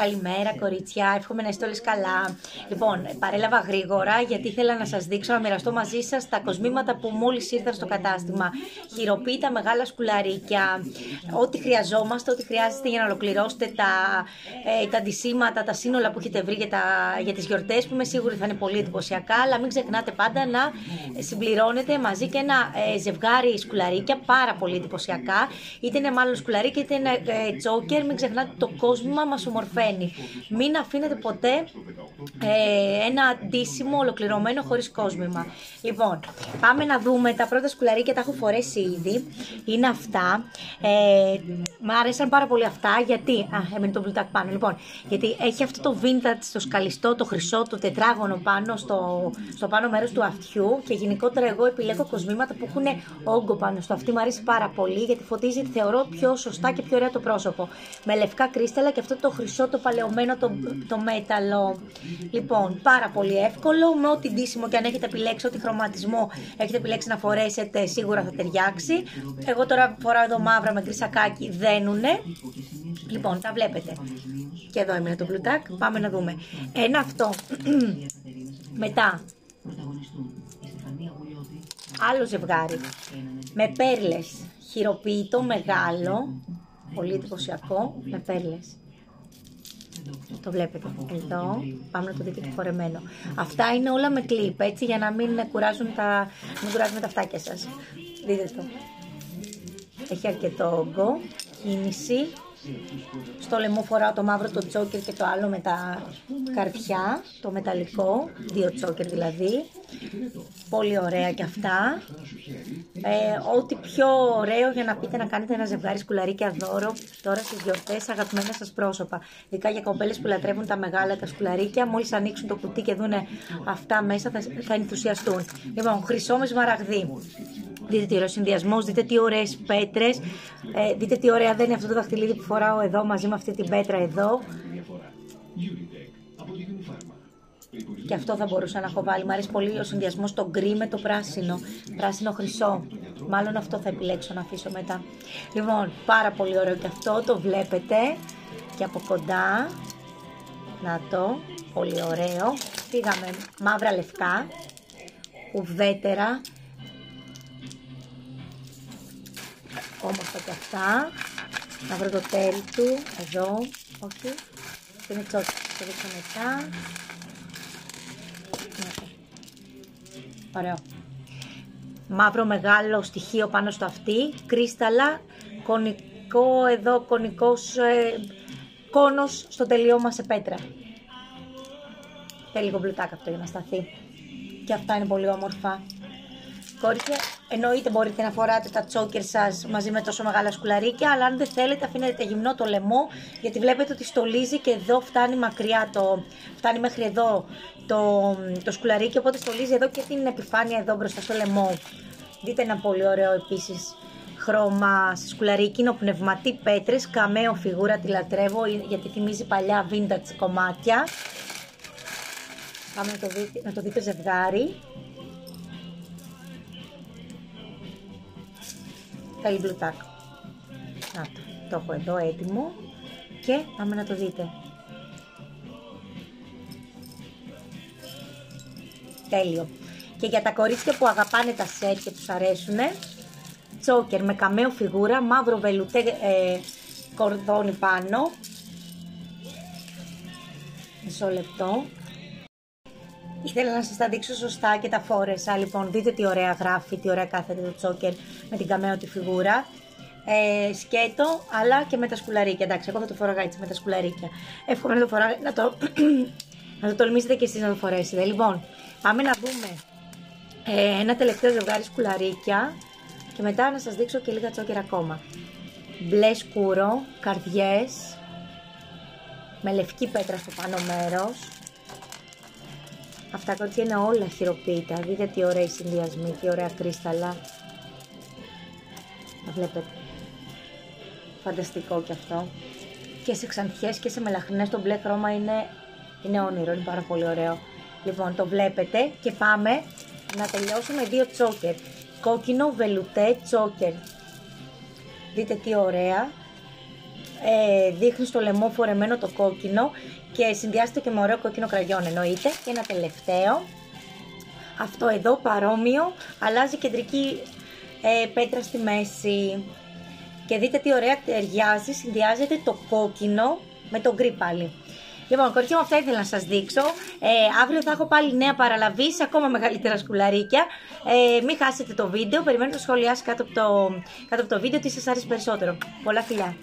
Καλημέρα κορίτσια, εύχομαι να είστε όλες καλά. Λοιπόν, παρέλαβα γρήγορα γιατί ήθελα να σας δείξω, να μοιραστώ μαζί σας τα κοσμήματα που μόλις ήρθαν στο κατάστημα. Χειροποίητα μεγάλα σκουλαρίκια, ό,τι χρειαζόμαστε, ό,τι χρειάζεται για να ολοκληρώσετε τα αντισήματα, τα σύνολα που έχετε βρει για τις γιορτές, που είμαι σίγουρη θα είναι πολύ εντυπωσιακά, αλλά μην ξεχνάτε πάντα να συμπληρώνετε μαζί και ένα ζευγάρι σκουλαρίκια πάρα πολύ εντυπωσιακά. Είτε είναι μάλλον σκουλαρίκια είτε είναι τσόκερ, μην ξεχνάτε το κόσμημα μας ομορφαίνει. Μην αφήνετε ποτέ ένα αντίσημο ολοκληρωμένο χωρίς κόσμημα. Λοιπόν, πάμε να δούμε τα πρώτα σκουλαρίκια, τα έχω φορέσει ήδη. Είναι αυτά. Μ' άρεσαν πάρα πολύ αυτά γιατί. Έμεινε το μπλουτάκ πάνω. Λοιπόν, γιατί έχει αυτό το vintage, το σκαλιστό, το χρυσό, το τετράγωνο πάνω στο πάνω μέρος του αυτιού. Και γενικότερα εγώ επιλέγω κοσμήματα που έχουν όγκο πάνω στο αυτί. Μου αρέσει πάρα πολύ γιατί φωτίζει, θεωρώ, πιο σωστά και πιο ωραία το πρόσωπο. Με λευκά κρίσταλα και αυτό το χρυσό, το παλαιωμένο, το μέταλλο. Λοιπόν, πάρα πολύ εύκολο. Με ό,τι ντύσιμο και αν έχετε επιλέξει, ό,τι χρωματισμό έχετε επιλέξει να φορέσετε, σίγουρα θα ταιριάξει. Εγώ τώρα φοράω εδώ μαύρα με γκρισακάκι, δένουνε. Λοιπόν, τα βλέπετε. Και εδώ έμεινε το μπλουτάκ. Πάμε να δούμε. Ένα αυτό. Μετά. Άλλο ζευγάρι. Με πέρλες. Χειροποίητο, μεγάλο. Πολύ εντυπωσιακό. Με πέρλες. Το βλέπετε εδώ, πάμε να το δείτε και φορεμένο. Αυτά είναι όλα με κλιπ, έτσι, για να μην κουράζουν τα αυτάκια σας. Δείτε το. Έχει αρκετό όγκο, κίνηση. Στο λαιμό φοράω το μαύρο, το τσόκερ και το άλλο με τα καρφιά, το μεταλλικό, 2 τσόκερ δηλαδή. Πολύ ωραία και αυτά. Ό,τι πιο ωραίο για να πείτε να κάνετε ένα ζευγάρι σκουλαρίκια δώρο τώρα στις γιορτές, αγαπημένα σας πρόσωπα. Ειδικά για κοπέλες που λατρεύουν τα μεγάλα τα σκουλαρίκια, μόλις ανοίξουν το κουτί και δουν αυτά μέσα θα ενθουσιαστούν. Λοιπόν, χρυσό με σμαραγδί. Δείτε τι ωραίο συνδυασμός, δείτε τι ωραίες πέτρες, δείτε τι ωραία δεν είναι αυτό το δαχτυλίδι που φοράω εδώ μαζί με αυτή την πέτρα εδώ. Και αυτό θα μπορούσα να έχω βάλει. Μ' αρέσει πολύ ο συνδυασμός το γκρι με το πράσινο, πράσινο χρυσό. Μάλλον αυτό θα επιλέξω να αφήσω μετά. Λοιπόν, πάρα πολύ ωραίο και αυτό, το βλέπετε και από κοντά. Να το, πολύ ωραίο. Πήγαμε μαύρα λευκά, ουδέτερα. Όμορφα και αυτά. Να βρω το τέλει του. Εδώ. Όχι. Αυτό είναι τσόκι. Το δείξω μετά. Ωραίο. Μαύρο μεγάλο στοιχείο πάνω στο αυτί. Κρίσταλα. Κονικό εδώ. Κονικός κόνος στο τελείωμα σε πέτρα. Θέλει λίγο μπλουτάκα αυτό για να σταθεί. Και αυτά είναι πολύ όμορφα. Κορίτσια, εννοείται μπορείτε να φοράτε τα τσόκερ σας μαζί με τόσο μεγάλα σκουλαρίκια, αλλά αν δεν θέλετε αφήνετε γυμνό το λαιμό, γιατί βλέπετε ότι στολίζει και εδώ φτάνει μακριά, φτάνει μέχρι εδώ το σκουλαρίκι, οπότε στολίζει εδώ και την επιφάνεια εδώ μπροστά στο λαιμό. Δείτε ένα πολύ ωραίο επίσης χρώμα σε σκουλαρίκι, είναι πνευματί πέτρες, καμέο φιγούρα, τη λατρεύω γιατί θυμίζει παλιά vintage κομμάτια. Πάμε να το δείτε ζευγάρι. Θέλει μπλουτάκ. Να το έχω εδώ έτοιμο και πάμε να το δείτε. Τέλειο. Και για τα κορίτσια που αγαπάνε τα σετ και τους αρέσουνε, τσόκερ με καμέο φιγούρα, μαύρο βελουτέ κορδόνι πάνω. Μισό λεπτό. Ήθελα να σας τα δείξω σωστά και τα φόρεσα. Λοιπόν, δείτε τι ωραία γράφει, τι ωραία κάθεται το τσόκερ με την καμέο τη φιγούρα. Σκέτο, αλλά και με τα σκουλαρίκια. Εντάξει, εγώ θα το φοράγα έτσι με τα σκουλαρίκια. Εύχομαι να το φοράγα, να το τολμήσετε και εσείς να το φορέσετε. Λοιπόν, πάμε να δούμε ένα τελευταίο ζευγάρι σκουλαρίκια και μετά να σας δείξω και λίγα τσόκερ ακόμα. Μπλε σκούρο, καρδιές, με λευκή πέτρα στο πάνω μέρος. Αυτά κορίτσια είναι όλα χειροποίητα. Δείτε τι ωραίοι συνδυασμοί, τι ωραία κρίσταλα. Τα βλέπετε. Φανταστικό και αυτό. Και σε ξανθιές και σε μελαχρινές το μπλε χρώμα είναι όνειρο, είναι πάρα πολύ ωραίο. Λοιπόν, το βλέπετε και πάμε να τελειώσουμε 2 τσόκερ. Κόκκινο βελουτέ τσόκερ. Δείτε τι ωραία. δείχνει στο λαιμό φορεμένο το κόκκινο και συνδυάζεται και με ωραίο κόκκινο κραγιόν εννοείται. Και ένα τελευταίο, αυτό εδώ παρόμοιο, αλλάζει κεντρική πέτρα στη μέση. Και δείτε τι ωραία ταιριάζει, συνδυάζεται το κόκκινο με το γκρι πάλι. Λοιπόν, κορίτσια μου, αυτά ήθελα να σας δείξω. Αύριο θα έχω πάλι νέα παραλαβή σε ακόμα μεγαλύτερα σκουλαρίκια. Μην χάσετε το βίντεο. Περιμένω να σχολιάσει κάτω από το βίντεο τι σας άρεσε περισσότερο. Πολλά φιλιά!